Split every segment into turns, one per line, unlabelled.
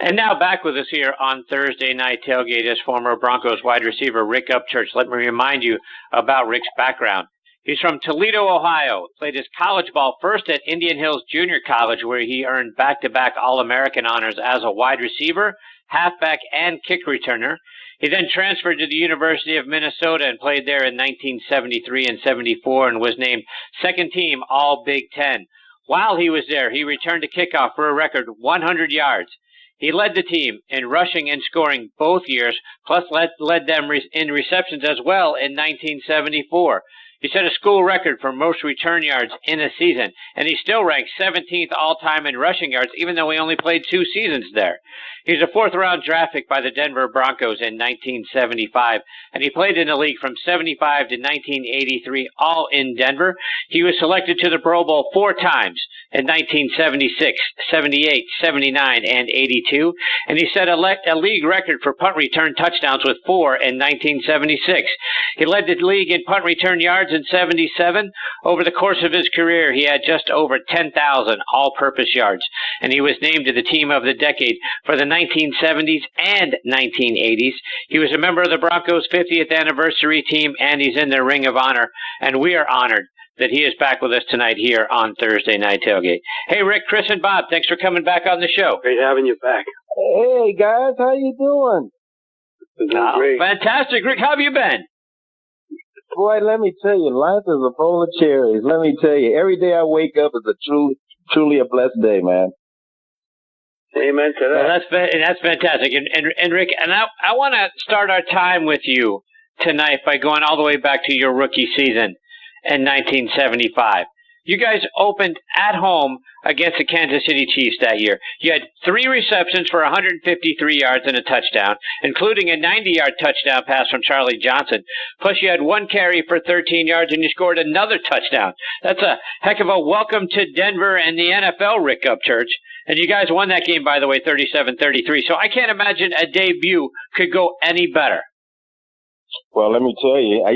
And now back with us here on Thursday Night Tailgate is former Broncos wide receiver Rick Upchurch. Let me remind you about Rick's background. He's from Toledo, Ohio. Played his college ball first at Indian Hills Junior College, where he earned back-to-back All-American honors as a wide receiver, halfback, and kick returner. He then transferred to the University of Minnesota and played there in 1973 and 74 and was named second team All-Big Ten. While he was there, he returned to kickoff for a record 100 yards. He led the team in rushing and scoring both years, plus led them in receptions as well in 1974. He set a school record for most return yards in a season, and he still ranks 17th all-time in rushing yards, even though he only played 2 seasons there. He was a fourth-round draft pick by the Denver Broncos in 1975, and he played in the league from 75 to 1983, all in Denver. He was selected to the Pro Bowl 4 times in 1976, 78, 79, and 82, and he set a league record for punt return touchdowns with 4 in 1976. He led the league in punt return yards in 77. Over the course of his career, he had just over 10,000 all-purpose yards, and he was named to the Team of the Decade for the 1970s and 1980s. He was a member of the Broncos' 50th anniversary team, and he's in their Ring of Honor, and we are honored that he is back with us tonight here on Thursday Night Tailgate. Hey, Rick, Chris, and Bob, thanks for coming back on the show.
Great having you back.
Hey, guys, how you doing?
Great.
Fantastic. Rick, how have you been?
Boy, let me tell you, life is a bowl of cherries. Let me tell you, every day I wake up is a truly a blessed day, man.
Amen to that.
Well, that's fantastic. And Rick, and I want to start our time with you tonight by going all the way back to your rookie season in 1975. You guys opened at home against the Kansas City Chiefs that year. You had 3 receptions for 153 yards and a touchdown, including a 90-yard touchdown pass from Charlie Johnson. Plus, you had 1 carry for 13 yards, and you scored another touchdown. That's a heck of a welcome to Denver and the NFL, Rick Upchurch. And you guys won that game, by the way, 37-33. So I can't imagine a debut could go any better.
Well, let me tell you,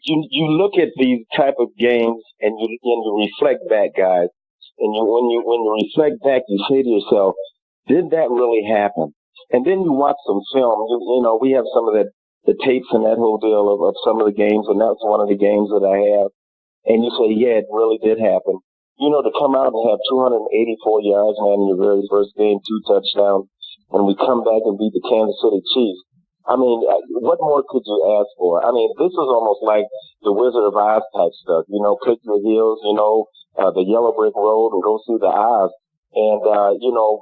you look at these type of games and you reflect back, guys. And when you reflect back, you say to yourself, did that really happen? And then you watch some film. You know, we have some of the tapes and that whole deal of some of the games, and that's one of the games that I have. And you say, yeah, it really did happen. You know, to come out and have 284 yards, man, in your very first game, 2 touchdowns, and we come back and beat the Kansas City Chiefs. I mean, what more could you ask for? I mean, this is almost like the Wizard of Oz type stuff. You know, click your heels, the yellow brick road and go through the Oz. And,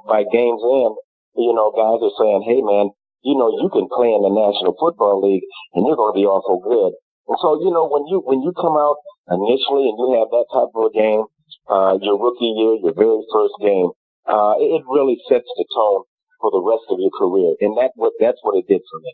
by game's end, guys are saying, hey, man, you can play in the National Football League and you're going to be awful good. And so, when you come out initially and you have that type of a game, your rookie year, your very first game, it really sets the tone for the rest of your career, and that's what it did for me,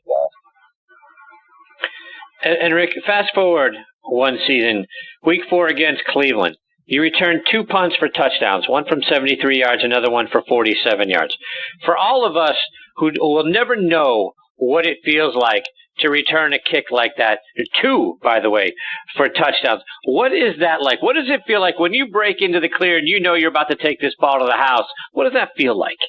guys.
And Rick, fast forward 1 season, week 4 against Cleveland. You returned 2 punts for touchdowns, one from 73 yards, another one for 47 yards. For all of us who will never know what it feels like to return a kick like that, 2, by the way, for touchdowns, what is that like? What does it feel like when you break into the clear and you know you're about to take this ball to the house? What does that feel like?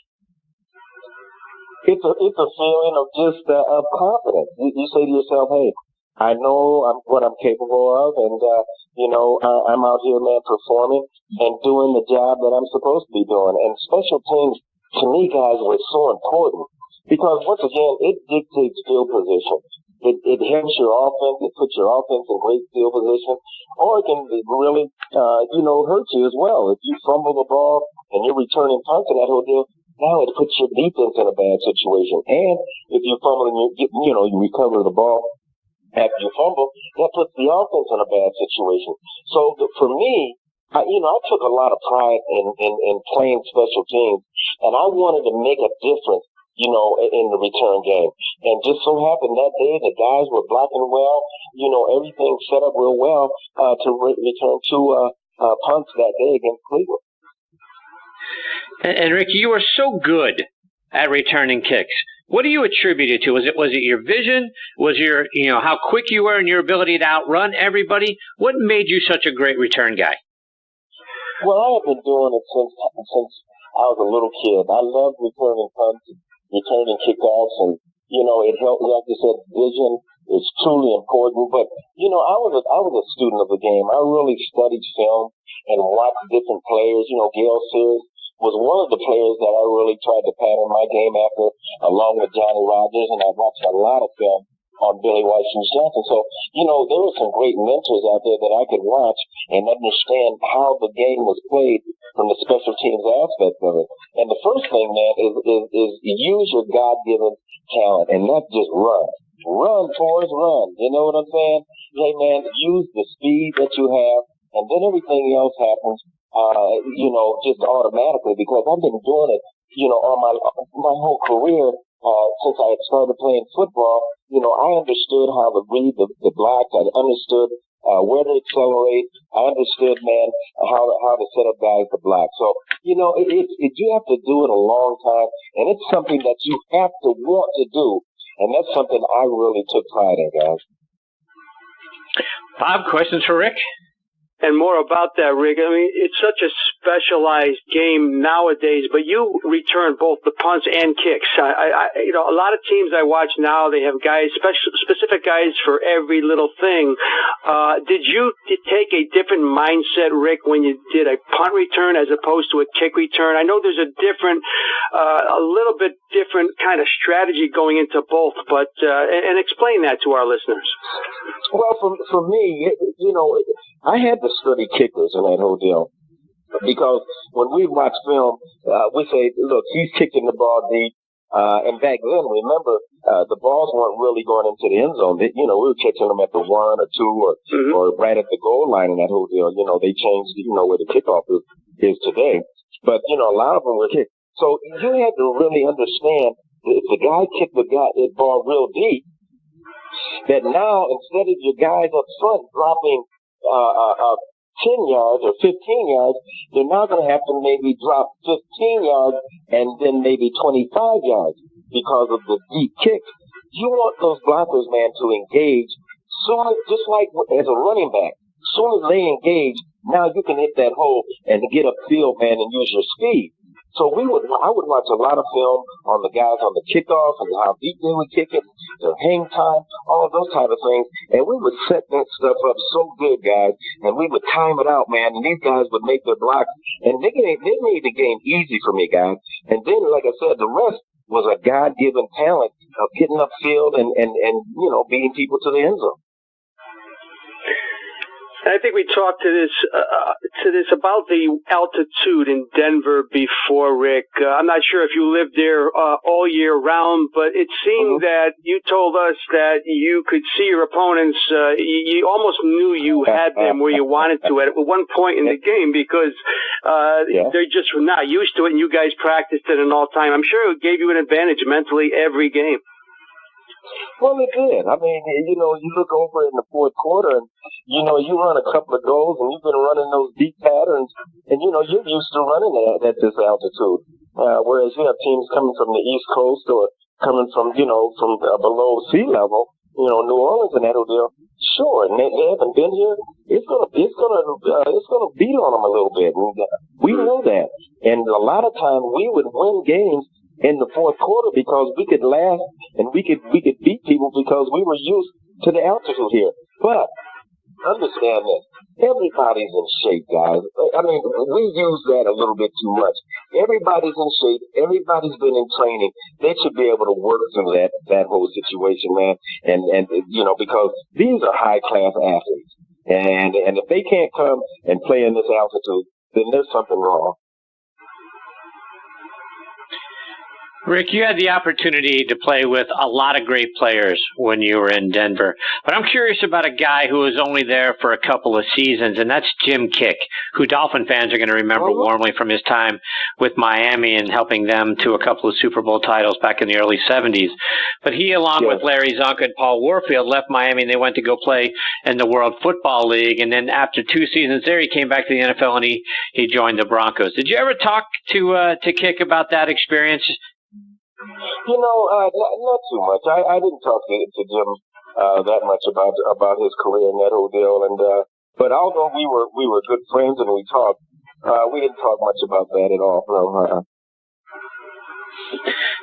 It's a feeling of just of confidence. You say to yourself, hey, I know what I'm capable of, and, I'm out here, man, performing and doing the job that I'm supposed to be doing. And special teams, to me, guys, were so important because, once again, it dictates field position. It helps your offense. It puts your offense in great field position, or it can really, hurt you as well. If you fumble the ball and you're returning punts and that whole deal, now it puts your defense in a bad situation. And if you fumble and you recover the ball after you fumble, that puts the offense in a bad situation. So for me, I took a lot of pride in playing special teams, and I wanted to make a difference, in the return game. And just so happened that day the guys were blocking well, everything set up real well to return 2 punts that day against Cleveland.
And Rick, you were so good at returning kicks. What do you attribute it to? Was it your vision? Was your how quick you were and your ability to outrun everybody? What made you such a great return guy?
Well, I have been doing it since I was a little kid. I loved returning punts, returning kickoffs, and it helped. Like you said, vision is truly important. But I was a student of the game. I really studied film and watched different players. Gail Sears was one of the players that I really tried to pattern my game after, along with Johnny Rodgers, and I watched a lot of film on Billy White Shoes Johnson. So, there were some great mentors out there that I could watch and understand how the game was played from the special teams aspect of it. And the first thing, man, is use your God-given talent and not just run. Run, Forrest, run. You know what I'm saying? Hey, man, use the speed that you have, and then everything else happens, just automatically, because I've been doing it, on my whole career, since I had started playing football. I understood how to read the blocks. I understood where to accelerate. I understood, man, how to set up guys to block. So, you have to do it a long time, and it's something that you have to want to do, and that's something I really took pride in, guys.
Bob, questions for Rick?
And more about that, Rick. I mean, it's such a specialized game nowadays, but you return both the punts and kicks. A lot of teams I watch now, they have guys, specific guys for every little thing. Did you take a different mindset, Rick, when you did a punt return as opposed to a kick return? I know there's a little bit different kind of strategy going into both, but and explain that to our listeners.
Well, for me, I had to study kickers in that whole deal, because when we watch film, we say, look, he's kicking the ball deep. And back then, remember, the balls weren't really going into the end zone. We were catching them at the 1 or 2 or right at the goal line in that whole deal. They changed, where the kickoff is today. But, a lot of them were kicked. So you had to really understand that if the guy kicked the ball real deep, that now instead of your guys up front dropping 10 yards or 15 yards, they're now going to have to maybe drop 15 yards and then maybe 25 yards because of the deep kick. You want those blockers, man, to engage soon, just like as a running back. Soon as they engage, now you can hit that hole and get upfield, man, and use your speed. So I would watch a lot of film on the guys on the kickoff and how deep they would kick it, their hang time, all of those type of things. And we would set that stuff up so good, guys, and we would time it out, man. And these guys would make their blocks, and they made the game easy for me, guys. And then, like I said, the rest was a God-given talent of getting upfield and beating people to the end zone.
I think we talked to this about the altitude in Denver before, Rick. I'm not sure if you lived there all year round, but it seemed that you told us that you could see your opponents. You almost knew you had them where you wanted to at one point in the game, because they're just not used to it, and you guys practiced it all time. I'm sure it gave you an advantage mentally every game.
Well, it did. I mean, you look over in the fourth quarter and, you run a couple of goals and you've been running those deep patterns and, you're used to running at this altitude. Whereas you have teams coming from the East Coast or coming from, from below sea level, New Orleans and that deal. Sure, and they haven't been here. It's gonna beat on them a little bit. And we know that. And a lot of times we would win games in the fourth quarter because we could laugh and we could beat people because we were used to the altitude here. But understand this. Everybody's in shape, guys. I mean, we use that a little bit too much. Everybody's in shape. Everybody's been in training. They should be able to work through that whole situation, man. And because these are high-class athletes. And if they can't come and play in this altitude, then there's something wrong.
Rick, you had the opportunity to play with a lot of great players when you were in Denver. But I'm curious about a guy who was only there for a couple of seasons, and that's Jim Kick, who Dolphin fans are going to remember warmly from his time with Miami and helping them to a couple of Super Bowl titles back in the early 70s. But he, along with Larry Zonka and Paul Warfield, left Miami, and they went to go play in the World Football League. And then after 2 seasons there, he came back to the NFL, and he joined the Broncos. Did you ever talk to Kick about that experience?
Not too much. I didn't talk to Jim that much about his career and that whole deal. And but although we were good friends and we talked, We didn't talk much about that at all. No.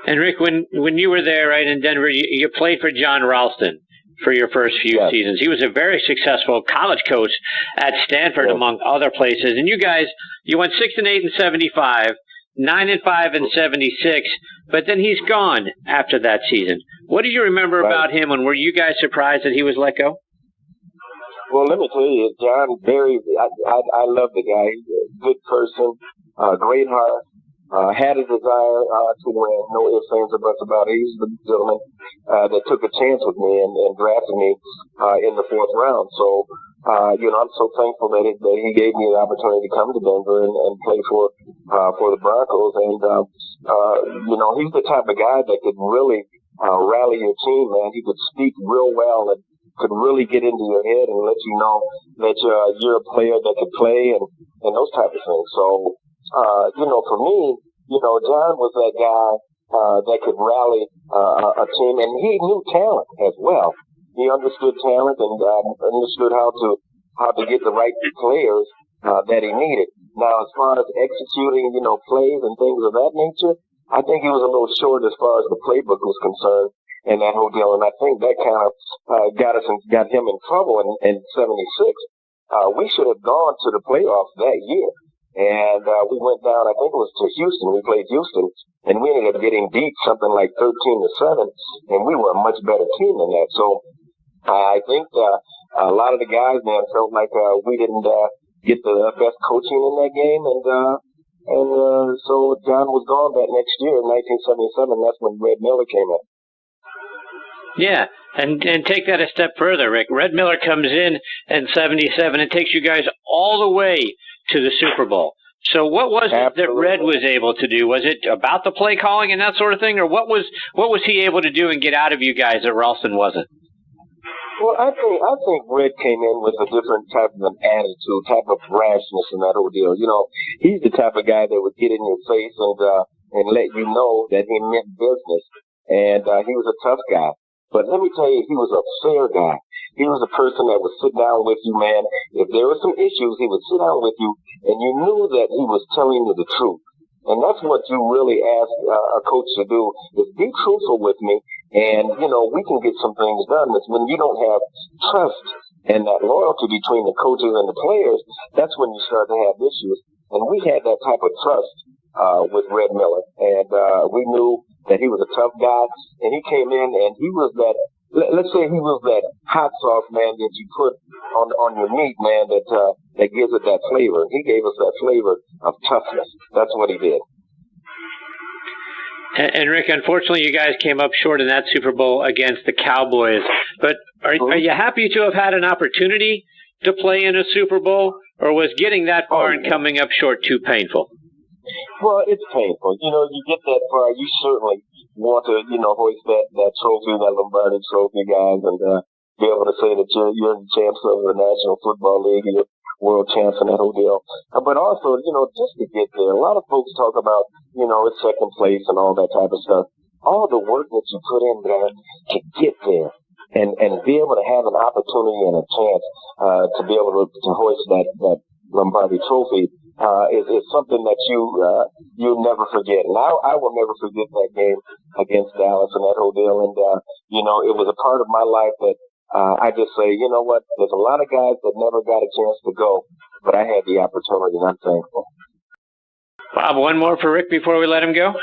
And Rick, when you were there, right, in Denver, you played for John Ralston for your first few seasons. He was a very successful college coach at Stanford, among other places. And you went 6-8 in 75, 9-5 in 76, but then he's gone after that season. What do you remember about him, and were you guys surprised that he was let go?
Well, let me tell you, John, I love the guy. He's a good person, great heart. Had a desire to win, no ifs, ands, or buts about it. He's the gentleman that took a chance with me and drafted me in the 4th round. So, I'm so thankful that he gave me the opportunity to come to Denver and play for the Broncos. And, he's the type of guy that could really rally your team, man. He could speak real well and could really get into your head and let you know that you're a player that could play and those type of things. So, for me, John was that guy that could rally a team, and he knew talent as well. He understood talent and understood how to get the right players that he needed. Now, as far as executing, plays and things of that nature, I think he was a little short as far as the playbook was concerned in that whole deal, and I think that kind of got him in trouble in 76. We should have gone to the playoffs that year. And we went down, I think it was to Houston. We played Houston, and we ended up getting beat something like 13-7, and we were a much better team than that. So I think a lot of the guys, man, felt like we didn't get the best coaching in that game, and so John was gone that next year in 1977. That's when Red Miller came in.
Yeah, and take that a step further, Rick. Red Miller comes in 77 and takes you guys all the way to the Super Bowl. So what was it that Red was able to do? Was it about the play calling and that sort of thing, or what was he able to do and get out of you guys that Ralston wasn't?
Well, I think Red came in with a different type of an attitude, type of brashness in that whole deal. He's the type of guy that would get in your face and let you know that he meant business, and he was a tough guy. But let me tell you, he was a fair guy. He was a person that would sit down with you, man. If there were some issues, he would sit down with you, and you knew that he was telling you the truth. And that's what you really ask a coach to do, is be truthful with me, and, we can get some things done. It's when you don't have trust and that loyalty between the coaches and the players, that's when you start to have issues. And we had that type of trust with Red Miller, and we knew that he was a tough guy, and he came in and he was that, let's say he was that hot sauce, man, that you put on your meat, man, that gives it that flavor. He gave us that flavor of toughness. That's what he did.
And Rick, unfortunately, you guys came up short in that Super Bowl against the Cowboys. But are you happy to have had an opportunity to play in a Super Bowl, or was getting that far and coming up short too painful?
Well, it's painful. You get that far, you certainly want to, hoist that trophy, that Lombardi trophy, guys, and be able to say that you're the champs of the National Football League, you're world champs and that whole deal. But also, just to get there, a lot of folks talk about, it's second place and all that type of stuff. All the work that you put in there to get there and be able to have an opportunity and a chance to be able to hoist that Lombardi trophy is something that you'll never forget. And I will never forget that game against Dallas and that whole deal. And, it was a part of my life that I just say, you know what, there's a lot of guys that never got a chance to go, but I had the opportunity, and I'm thankful.
Bob, one more for Rick before we let him go?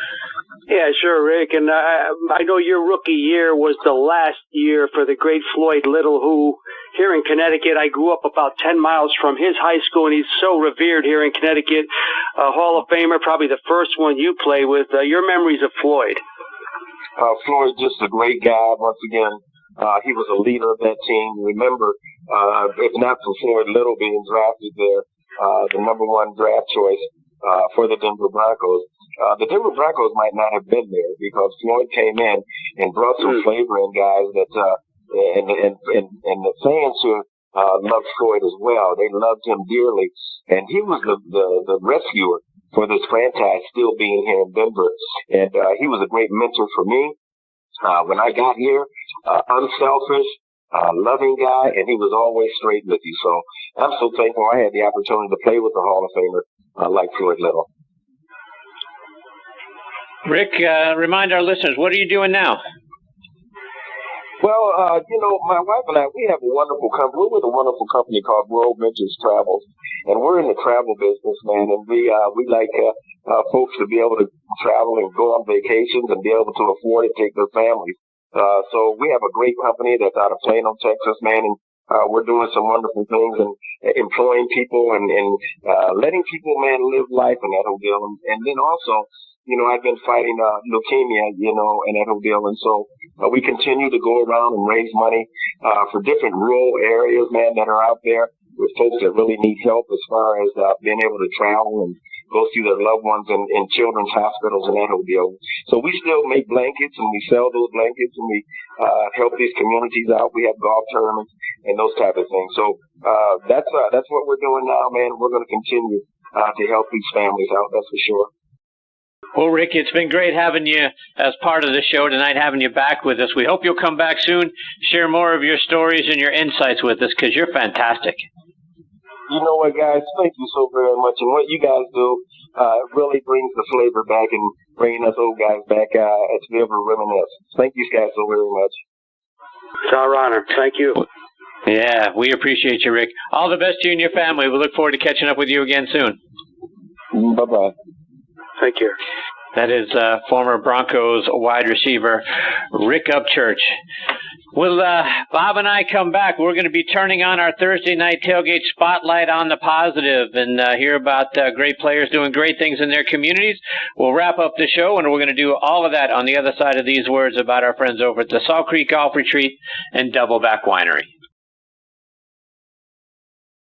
Yeah, sure, Rick. And I know your rookie year was the last year for the great Floyd Little, who here in Connecticut, I grew up about 10 miles from his high school, and he's so revered here in Connecticut. Hall of Famer, probably the first one you play with. Your memories of Floyd?
Floyd, just a great guy. Once again, he was a leader of that team. Remember, if not for Floyd Little being drafted there, the number one draft choice for the Denver Broncos, the Denver Broncos might not have been there because Floyd came in and brought some flavor in, guys, that and the fans here loved Floyd as well. They loved him dearly, and he was the rescuer for this franchise still being here in Denver, and he was a great mentor for me. When I got here, unselfish, loving guy, and he was always straight with you. So I'm so thankful I had the opportunity to play with the Hall of Famer like Floyd Little.
Rick, remind our listeners, what are you doing now?
Well, my wife and I, we have a wonderful company. We're with a wonderful company called World Ventures Travels, and we're in the travel business, man. And we like folks to be able to travel and go on vacations and be able to afford it, take their families. So we have a great company that's out of Plano, Texas, man, and we're doing some wonderful things and employing people and letting people, man, live life in that Odell. And then also, I've been fighting leukemia, in that Odell, and so we continue to go around and raise money for different rural areas, man, that are out there with folks that really need help as far as being able to travel and go see their loved ones in children's hospitals and that whole deal. So we still make blankets and we sell those blankets and we help these communities out. We have golf tournaments and those type of things. So that's what we're doing now, man. We're going to continue to help these families out. That's for sure.
Well, Rick, it's been great having you as part of the show tonight, having you back with us. We hope you'll come back soon, share more of your stories and your insights with us, because you're fantastic.
You know what, guys? Thank you so very much. And what you guys do really brings the flavor back and bringing us old guys back to be able to reminisce. Thank you guys so very much.
It's our honor. Thank you.
Yeah, we appreciate you, Rick. All the best to you and your family. We look forward to catching up with you again soon.
Bye-bye.
Thank you.
That is former Broncos wide receiver Rick Upchurch. Will Bob and I come back? We're going to be turning on our Thursday Night Tailgate Spotlight on the Positive and hear about great players doing great things in their communities. We'll wrap up the show, and we're going to do all of that on the other side of these words about our friends over at the Salt Creek Golf Retreat and Doubleback Winery.